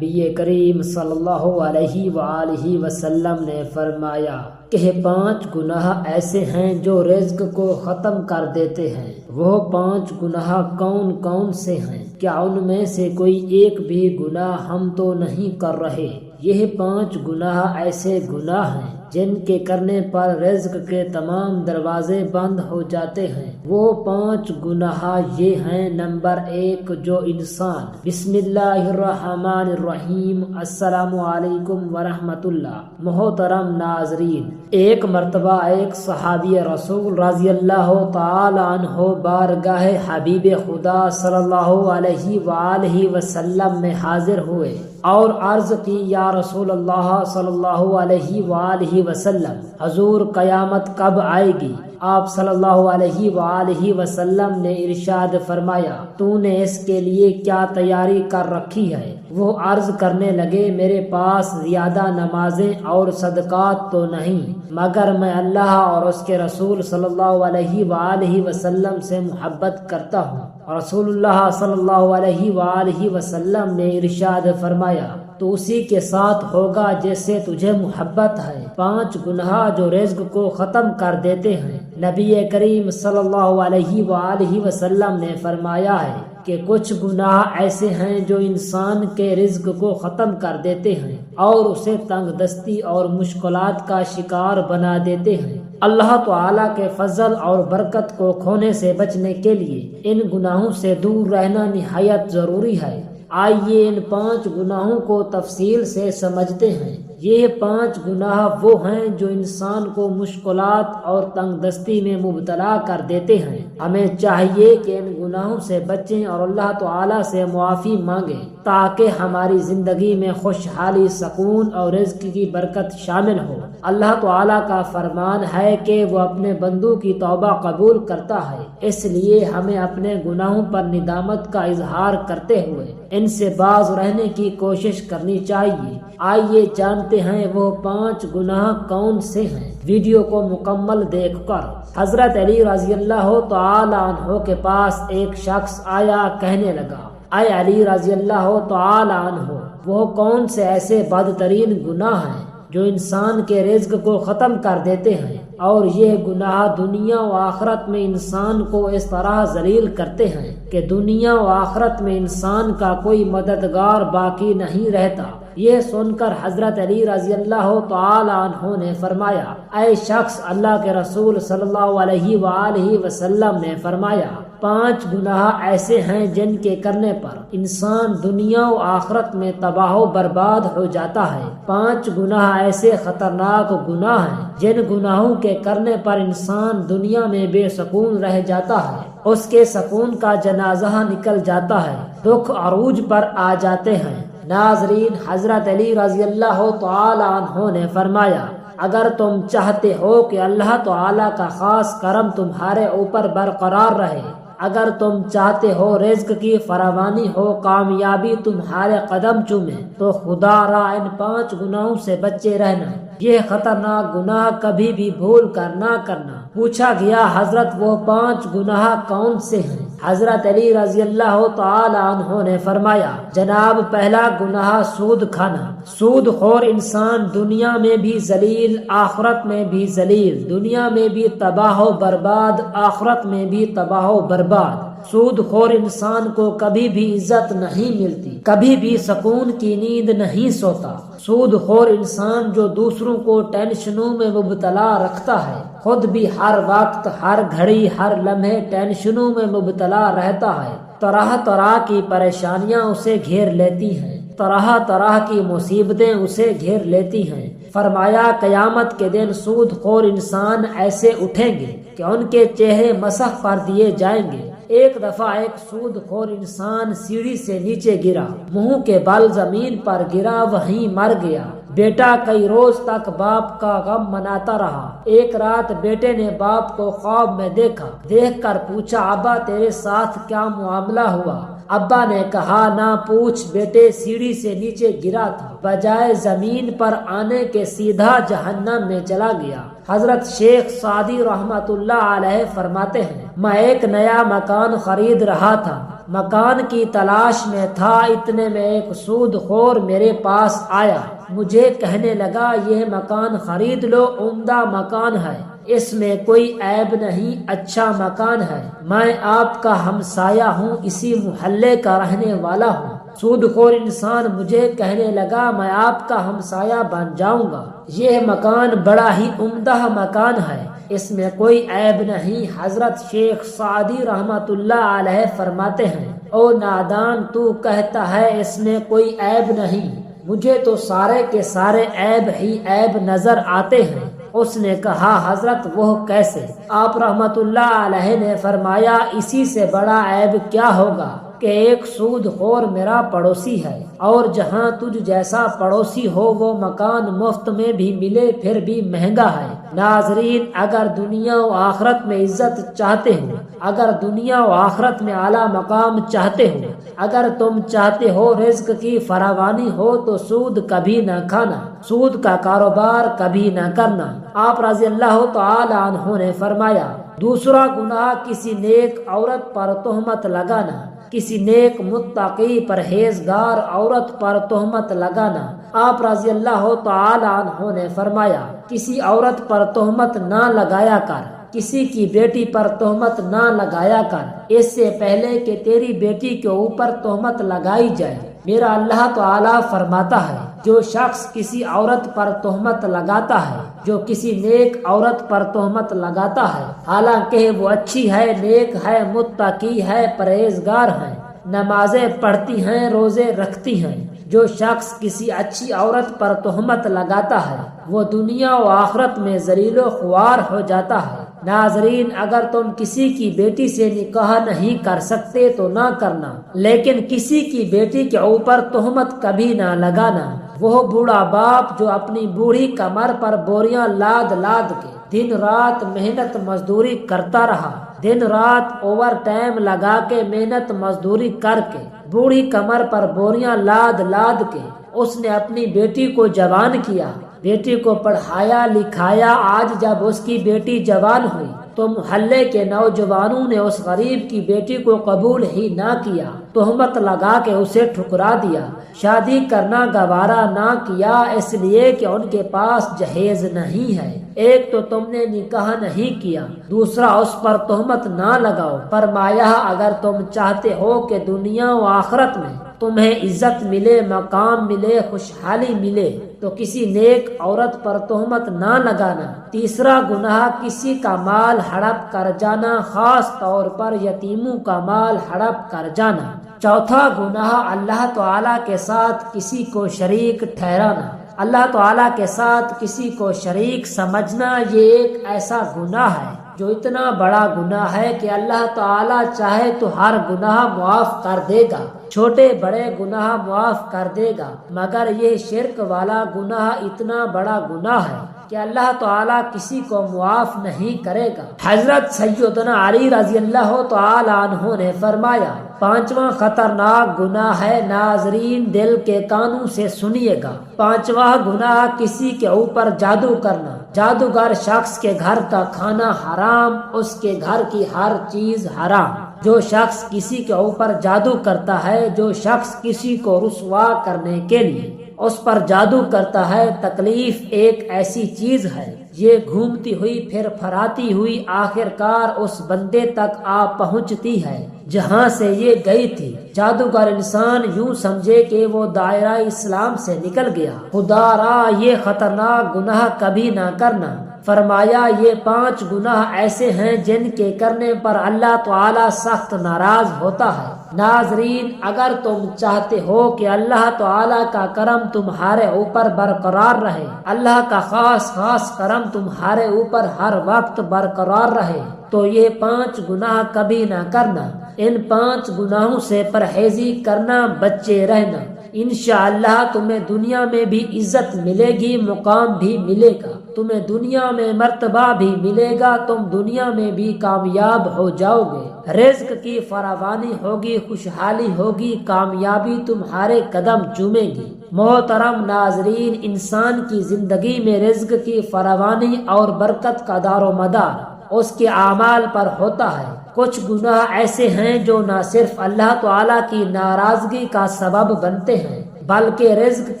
نبی کریم صلی اللہ علیہ وآلہ وسلم نے فرمایا کہ 5 گناہ ایسے ہیں جو رزق کو ختم کر دیتے ہیں۔ وہ 5 گناہ کون کون سے ہیں؟ کیا ان میں سے کوئی ایک بھی گناہ ہم تو نہیں کر رہے؟ یہ 5 گناہ ایسے گناہ ہیں جن کے کرنے پر رزق کے تمام دروازے بند ہو جاتے ہیں۔ وہ 5 گناہ یہ ہیں: نمبر 1، جو انسان بسم اللہ الرحمن الرحیم السلام علیکم ورحمۃ اللہ۔ محترم ناظرین، ایک مرتبہ ایک صحابی رسول رضی اللہ تعالی عنہ بارگاہ حبیب خدا صلی اللہ علیہ وآلہ وسلم میں حاضر ہوئے اور عرض کی: یا رسول اللہ صلی اللہ علیہ وآلہ وسلم، حضور قیامت کب آئے گی؟ آپ صلی اللہ علیہ وآلہ وسلم نے ارشاد فرمایا: تو نے اس کے لیے کیا تیاری کر رکھی ہے؟ وہ عرض کرنے لگے: میرے پاس زیادہ نمازیں اور صدقات تو نہیں، مگر میں اللہ اور اس کے رسول صلی اللہ علیہ وآلہ وسلم سے محبت کرتا ہوں۔ رسول اللہ صلی اللہ علیہ وآلہ وسلم نے ارشاد فرمایا: تو اسی کے ساتھ ہوگا جیسے تجھے محبت ہے۔ 5 گناہ جو رزق کو ختم کر دیتے ہیں۔ نبی کریم صلی اللہ علیہ وآلہ وسلم نے فرمایا ہے کہ کچھ گناہ ایسے ہیں جو انسان کے رزق کو ختم کر دیتے ہیں اور اسے تنگ دستی اور مشکلات کا شکار بنا دیتے ہیں۔ اللہ تعالیٰ کے فضل اور برکت کو کھونے سے بچنے کے لیے ان گناہوں سے دور رہنا نہایت ضروری ہے۔ آئیے ان 5 گناہوں کو تفصیل سے سمجھتے ہیں۔ یہ 5 گناہ وہ ہیں جو انسان کو مشکلات اور تنگ دستی میں مبتلا کر دیتے ہیں۔ ہمیں چاہیے کہ ان گناہوں سے بچیں اور اللہ تعالیٰ سے معافی مانگیں تاکہ ہماری زندگی میں خوشحالی، سکون اور رزق کی برکت شامل ہو۔ اللہ تعالیٰ کا فرمان ہے کہ وہ اپنے بندوں کی توبہ قبول کرتا ہے، اس لیے ہمیں اپنے گناہوں پر ندامت کا اظہار کرتے ہوئے ان سے باز رہنے کی کوشش کرنی چاہیے۔ آئیے جانتے ہیں وہ 5 گناہ کون سے ہیں۔ ویڈیو کو مکمل دیکھ کر حضرت علی رضی اللہ تعالی عنہ کے پاس ایک شخص آیا، کہنے لگا: اے علی رضی اللہ تعالی عنہ، وہ کون سے ایسے بدترین گناہ ہیں جو انسان کے رزق کو ختم کر دیتے ہیں اور یہ گناہ دنیا و آخرت میں انسان کو اس طرح ذلیل کرتے ہیں کہ دنیا و آخرت میں انسان کا کوئی مددگار باقی نہیں رہتا؟ یہ سن کر حضرت علی رضی اللہ تعالی عنہ نے فرمایا: اے شخص، اللہ کے رسول صلی اللہ علیہ وآلہ وسلم نے فرمایا 5 گناہ ایسے ہیں جن کے کرنے پر انسان دنیا و آخرت میں تباہ و برباد ہو جاتا ہے۔ 5 گناہ ایسے خطرناک گناہ ہیں جن گناہوں کے کرنے پر انسان دنیا میں بے سکون رہ جاتا ہے، اس کے سکون کا جنازہ نکل جاتا ہے، دکھ عروج پر آ جاتے ہیں۔ ناظرین، حضرت علی رضی اللہ تعالی عنہ نے فرمایا: اگر تم چاہتے ہو کہ اللہ تعالی کا خاص کرم تمہارے اوپر برقرار رہے، اگر تم چاہتے ہو رزق کی فراوانی ہو، کامیابی تمہارے قدم چومے، تو خدا را ان 5 گناہوں سے بچے رہنا۔ یہ خطرناک گناہ کبھی بھی بھول کر نہ کرنا۔ پوچھا گیا: حضرت وہ 5 گناہ کون سے ہیں؟ حضرت علی رضی اللہ تعالی عنہ نے فرمایا: جناب، پہلا گناہ سود کھانا۔ سود خور انسان دنیا میں بھی ذلیل، آخرت میں بھی ذلیل، دنیا میں بھی تباہ و برباد، آخرت میں بھی تباہ و برباد۔ سود خور انسان کو کبھی بھی عزت نہیں ملتی، کبھی بھی سکون کی نیند نہیں سوتا۔ سود خور انسان جو دوسروں کو ٹینشنوں میں مبتلا رکھتا ہے، خود بھی ہر وقت، ہر گھڑی، ہر لمحے ٹینشنوں میں مبتلا رہتا ہے۔ طرح طرح کی پریشانیاں اسے گھیر لیتی ہیں، طرح طرح کی مصیبتیں اسے گھیر لیتی ہیں۔ فرمایا: قیامت کے دن سود خور انسان ایسے اٹھیں گے کہ ان کے چہرے مسح کر دیے جائیں گے۔ ایک دفعہ ایک سود خور انسان سیڑھی سے نیچے گرا، منہ کے بل زمین پر گرا، وہیں مر گیا۔ بیٹا کئی روز تک باپ کا غم مناتا رہا۔ ایک رات بیٹے نے باپ کو خواب میں دیکھا، دیکھ کر پوچھا: ابا، تیرے ساتھ کیا معاملہ ہوا؟ ابا نے کہا: نہ پوچھ بیٹے، سیڑھی سے نیچے گرا تھا، بجائے زمین پر آنے کے سیدھا جہنم میں چلا گیا۔ حضرت شیخ سعدی رحمت اللہ علیہ فرماتے ہیں: میں ایک نیا مکان خرید رہا تھا، مکان کی تلاش میں تھا، اتنے میں ایک سود خور میرے پاس آیا، مجھے کہنے لگا یہ مکان خرید لو، عمدہ مکان ہے، اس میں کوئی عیب نہیں، اچھا مکان ہے، میں آپ کا ہمسایہ ہوں، اسی محلے کا رہنے والا ہوں۔ سود خور انسان مجھے کہنے لگا میں آپ کا ہمسایہ بن جاؤں گا، یہ مکان بڑا ہی عمدہ مکان ہے، اس میں کوئی عیب نہیں۔ حضرت شیخ سعدی رحمت اللہ علیہ فرماتے ہیں، او نادان، تو کہتا ہے اس میں کوئی عیب نہیں، مجھے تو سارے کے سارے عیب ہی عیب نظر آتے ہیں۔ اس نے کہا حضرت وہ کیسے؟ آپ رحمت اللہ علیہ نے فرمایا اسی سے بڑا عیب کیا ہوگا کہ ایک سود خور میرا پڑوسی ہے، اور جہاں تجھ جیسا پڑوسی ہو وہ مکان مفت میں بھی ملے پھر بھی مہنگا ہے۔ ناظرین، اگر دنیا و آخرت میں عزت چاہتے ہو، اگر دنیا و آخرت میں اعلیٰ مقام چاہتے ہو، اگر تم چاہتے ہو رزق کی فراوانی ہو تو سود کبھی نہ کھانا، سود کا کاروبار کبھی نہ کرنا۔ آپ رضی اللہ تعالی عنہ نے فرمایا، دوسرا گناہ کسی نیک عورت پر تہمت لگانا، کسی نیک متقی پرہیزگار عورت پر تہمت لگانا۔ آپ رضی اللہ تعالی عنہ نے فرمایا، کسی عورت پر تہمت نہ لگایا کر، کسی کی بیٹی پر تہمت نہ لگایا کر، اس سے پہلے کہ تیری بیٹی کے اوپر تہمت لگائی جائے۔ میرا اللہ تعالی فرماتا ہے، جو شخص کسی عورت پر تہمت لگاتا ہے، جو کسی نیک عورت پر تہمت لگاتا ہے، حالانکہ وہ اچھی ہے، نیک ہے، متقی ہے، پرہیزگار ہے، نمازیں پڑھتی ہیں، روزے رکھتی ہیں، جو شخص کسی اچھی عورت پر تہمت لگاتا ہے وہ دنیا و آخرت میں ذلیل و خوار ہو جاتا ہے۔ ناظرین، اگر تم کسی کی بیٹی سے نکاح نہیں کر سکتے تو نہ کرنا، لیکن کسی کی بیٹی کے اوپر تہمت کبھی نہ لگانا۔ وہ بوڑھا باپ جو اپنی بوڑھی کمر پر بوریاں لاد لاد کے دن رات محنت مزدوری کرتا رہا، دن رات اوور ٹائم لگا کے محنت مزدوری کر کے بوڑھی کمر پر بوریاں لاد لاد کے اس نے اپنی بیٹی کو جوان کیا، بیٹی کو پڑھایا لکھایا۔ آج جب اس کی بیٹی جوان ہوئی تو محلے کے نوجوانوں نے اس غریب کی بیٹی کو قبول ہی نہ کیا، تہمت لگا کے اسے ٹھکرا دیا، شادی کرنا گوارا نہ کیا، اس لیے کہ ان کے پاس جہیز نہیں ہے۔ ایک تو تم نے نکاح نہیں کیا، دوسرا اس پر تہمت نہ لگاؤ۔ فرمایا اگر تم چاہتے ہو کہ دنیا و آخرت میں تمہیں عزت ملے، مقام ملے، خوشحالی ملے تو کسی نیک عورت پر تہمت نہ لگانا۔ تیسرا گناہ کسی کا مال ہڑپ کر جانا، خاص طور پر یتیموں کا مال ہڑپ کر جانا۔ چوتھا گناہ اللہ تعالیٰ کے ساتھ کسی کو شریک ٹھہرانا، اللہ تعالیٰ کے ساتھ کسی کو شریک سمجھنا۔ یہ ایک ایسا گناہ ہے جو اتنا بڑا گناہ ہے کہ اللہ تعالیٰ چاہے تو ہر گناہ معاف کر دے گا، چھوٹے بڑے گناہ معاف کر دے گا، مگر یہ شرک والا گناہ اتنا بڑا گناہ ہے کہ اللہ تعالیٰ کسی کو معاف نہیں کرے گا۔ حضرت سیدنا علی رضی اللہ تعالی عنہ نے فرمایا، پانچواں خطرناک گناہ ہے، ناظرین دل کے کانوں سے سنیے گا، پانچواں گناہ کسی کے اوپر جادو کرنا۔ جادوگر شخص کے گھر کا کھانا حرام، اس کے گھر کی ہر چیز حرام۔ جو شخص کسی کے اوپر جادو کرتا ہے، جو شخص کسی کو رسوا کرنے کے لیے اس پر جادو کرتا ہے، تکلیف ایک ایسی چیز ہے، یہ گھومتی ہوئی پھر پھراتی ہوئی آخر کار اس بندے تک آ پہنچتی ہے جہاں سے یہ گئی تھی۔ جادوگر انسان یوں سمجھے کہ وہ دائرہ اسلام سے نکل گیا۔ خدا را یہ خطرناک گناہ کبھی نہ کرنا۔ فرمایا یہ 5 گناہ ایسے ہیں جن کے کرنے پر اللہ تعالی سخت ناراض ہوتا ہے۔ ناظرین اگر تم چاہتے ہو کہ اللہ تعالی کا کرم تمہارے اوپر برقرار رہے، اللہ کا خاص کرم تمہارے اوپر ہر وقت برقرار رہے، تو یہ 5 گناہ کبھی نہ کرنا۔ ان 5 گناہوں سے پرہیزی کرنا، بچے رہنا۔ انشاءاللہ تمہیں دنیا میں بھی عزت ملے گی، مقام بھی ملے گا، تمہیں دنیا میں مرتبہ بھی ملے گا، تم دنیا میں بھی کامیاب ہو جاؤ گے، رزق کی فراوانی ہوگی، خوشحالی ہوگی، کامیابی تمہارے قدم چومے گی۔ محترم ناظرین، انسان کی زندگی میں رزق کی فراوانی اور برکت کا دار و مدار اس کے اعمال پر ہوتا ہے۔ کچھ گناہ ایسے ہیں جو نہ صرف اللہ تعالیٰ کی ناراضگی کا سبب بنتے ہیں بلکہ رزق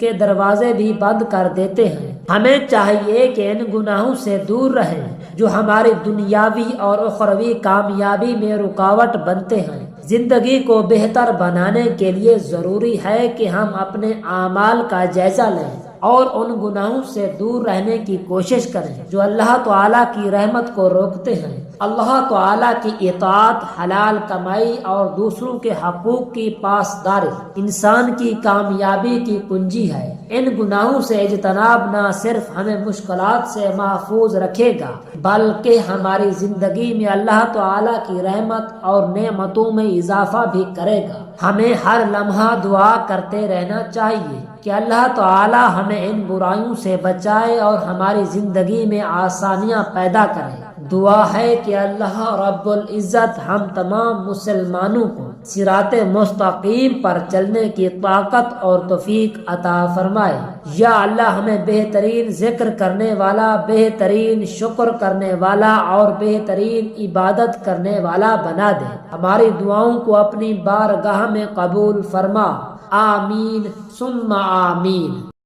کے دروازے بھی بند کر دیتے ہیں۔ ہمیں چاہیے کہ ان گناہوں سے دور رہیں جو ہماری دنیاوی اور اخروی کامیابی میں رکاوٹ بنتے ہیں۔ زندگی کو بہتر بنانے کے لیے ضروری ہے کہ ہم اپنے اعمال کا جائزہ لیں اور ان گناہوں سے دور رہنے کی کوشش کریں جو اللہ تعالیٰ کی رحمت کو روکتے ہیں۔ اللہ تعالیٰ کی اطاعت، حلال کمائی اور دوسروں کے حقوق کی پاسداری انسان کی کامیابی کی کنجی ہے۔ ان گناہوں سے اجتناب نہ صرف ہمیں مشکلات سے محفوظ رکھے گا بلکہ ہماری زندگی میں اللہ تعالیٰ کی رحمت اور نعمتوں میں اضافہ بھی کرے گا۔ ہمیں ہر لمحہ دعا کرتے رہنا چاہیے کہ اللہ تعالی ہمیں ان برائیوں سے بچائے اور ہماری زندگی میں آسانیاں پیدا کرے۔ دعا ہے کہ اللہ رب العزت ہم تمام مسلمانوں کو صراط مستقیم پر چلنے کی طاقت اور توفیق عطا فرمائے۔ یا اللہ ہمیں بہترین ذکر کرنے والا، بہترین شکر کرنے والا اور بہترین عبادت کرنے والا بنا دے۔ ہماری دعاؤں کو اپنی بارگاہ میں قبول فرما۔ آمین ثم آمین۔